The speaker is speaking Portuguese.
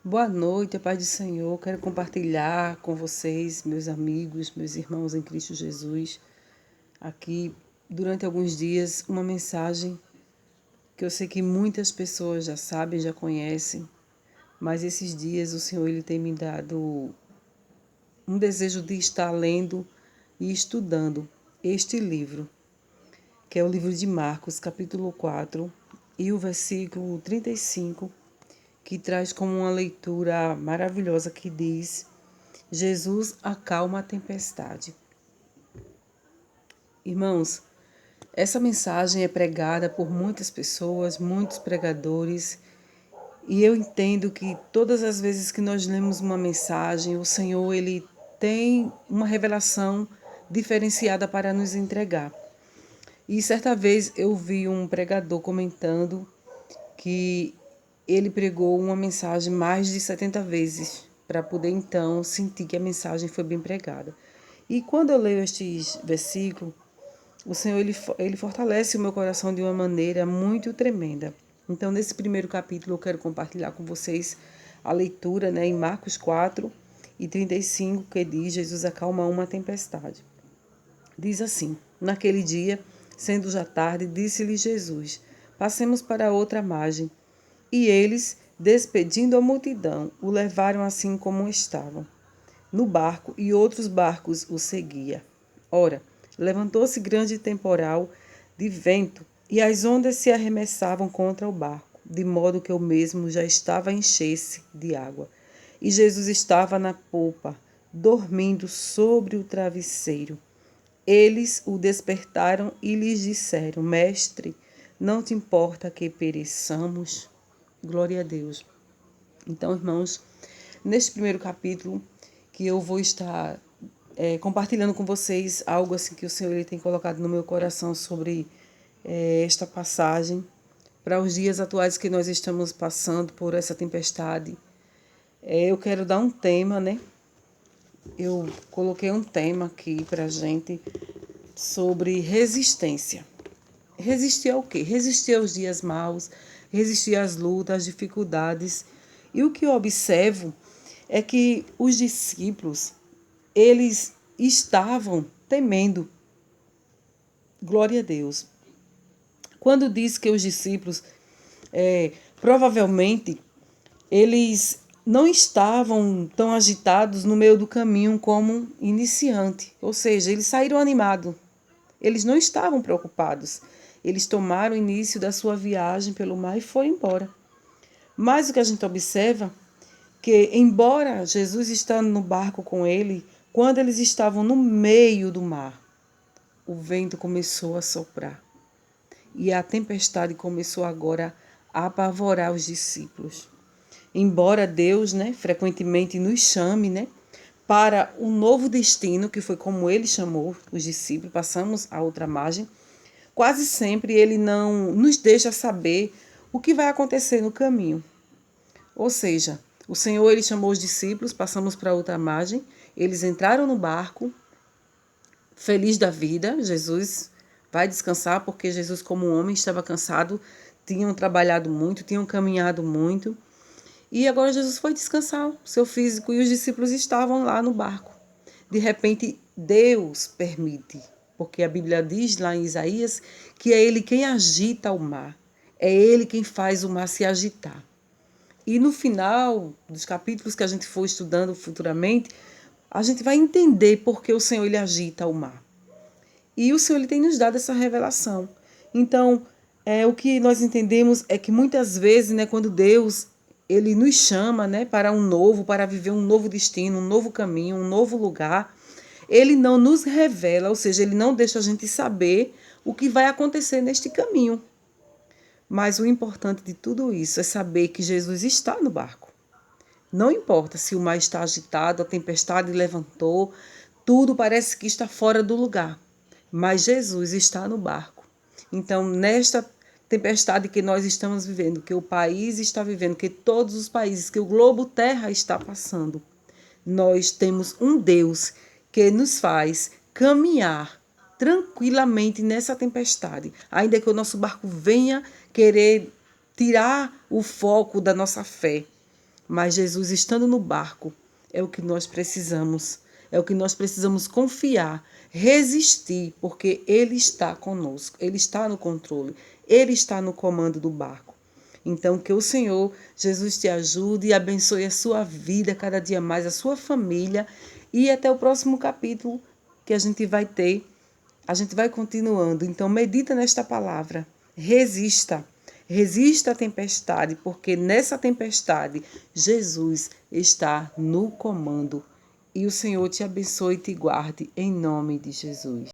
Boa noite, a paz do Senhor. Quero compartilhar com vocês, meus amigos, meus irmãos em Cristo Jesus, aqui durante alguns dias, uma mensagem que eu sei que muitas pessoas já sabem, já conhecem, mas esses dias o Senhor ele tem me dado um desejo de estar lendo e estudando este livro, que é o livro de Marcos, capítulo 4, e o versículo 35, que traz como uma leitura maravilhosa que diz: Jesus acalma a tempestade. Irmãos, essa mensagem é pregada por muitas pessoas, muitos pregadores, e eu entendo que todas as vezes que nós lemos uma mensagem, o Senhor ele tem uma revelação diferenciada para nos entregar. E certa vez eu vi um pregador comentando que ele pregou uma mensagem mais de 70 vezes para poder então sentir que a mensagem foi bem pregada. E quando eu leio estes versículos, o Senhor ele fortalece o meu coração de uma maneira muito tremenda. Então, nesse primeiro capítulo, eu quero compartilhar com vocês a leitura, em Marcos 4 e 35, que diz: Jesus acalma uma tempestade. Diz assim: Naquele dia, sendo já tarde, disse-lhe Jesus: Passemos para outra margem. E eles, despedindo a multidão, o levaram assim como estavam, no barco, e outros barcos o seguiam. Ora, levantou-se grande temporal de vento, e as ondas se arremessavam contra o barco, de modo que o mesmo já estava a encher-se de água. E Jesus estava na popa, dormindo sobre o travesseiro. Eles o despertaram e lhes disseram: Mestre, não te importa que pereçamos? Glória a Deus. Então, irmãos, neste primeiro capítulo, que eu vou estar compartilhando com vocês algo assim que o Senhor ele tem colocado no meu coração sobre esta passagem, para os dias atuais que nós estamos passando por essa tempestade. Eu quero dar um tema, Eu coloquei um tema aqui para a gente sobre resistência. Resistir ao quê? Resistir aos dias maus, resistir às lutas, às dificuldades. E o que eu observo é que os discípulos, eles estavam temendo. Glória a Deus. Quando diz que os discípulos, provavelmente, eles não estavam tão agitados no meio do caminho como iniciante. Ou seja, eles saíram animados. Eles não estavam preocupados. Eles tomaram o início da sua viagem pelo mar e foram embora. Mas o que a gente observa que, embora Jesus estando no barco com ele, quando eles estavam no meio do mar, o vento começou a soprar. E a tempestade começou agora a apavorar os discípulos. Embora Deus, frequentemente nos chame, para um novo destino, que foi como ele chamou os discípulos, passamos a outra margem, quase sempre ele não nos deixa saber o que vai acontecer no caminho. Ou seja, o Senhor ele chamou os discípulos, passamos para outra margem, eles entraram no barco, feliz da vida. Jesus vai descansar porque Jesus, como homem, estava cansado, tinham trabalhado muito, tinham caminhado muito. E agora Jesus foi descansar, o seu físico, e os discípulos estavam lá no barco. De repente, Deus permite, porque a Bíblia diz lá em Isaías que é Ele quem agita o mar, é Ele quem faz o mar se agitar. E no final dos capítulos que a gente for estudando futuramente, a gente vai entender por que o Senhor ele agita o mar. E o Senhor ele tem nos dado essa revelação. Então, o que nós entendemos é que muitas vezes, quando Deus ele nos chama, para um novo, para viver um novo destino, um novo caminho, um novo lugar, ele não nos revela, ou seja, ele não deixa a gente saber o que vai acontecer neste caminho. Mas o importante de tudo isso é saber que Jesus está no barco. Não importa se o mar está agitado, a tempestade levantou, tudo parece que está fora do lugar. Mas Jesus está no barco. Então, nesta tempestade que nós estamos vivendo, que o país está vivendo, que todos os países, que o globo terra está passando, nós temos um Deus que nos faz caminhar tranquilamente nessa tempestade. Ainda que o nosso barco venha querer tirar o foco da nossa fé, mas Jesus estando no barco é o que nós precisamos. É o que nós precisamos confiar, resistir, porque Ele está conosco, Ele está no controle, Ele está no comando do barco. Então, que o Senhor Jesus te ajude e abençoe a sua vida cada dia mais, a sua família, e até o próximo capítulo que a gente vai ter. A gente vai continuando. Então, medita nesta palavra. Resista. Resista à tempestade, porque nessa tempestade Jesus está no comando. E o Senhor te abençoe e te guarde, em nome de Jesus.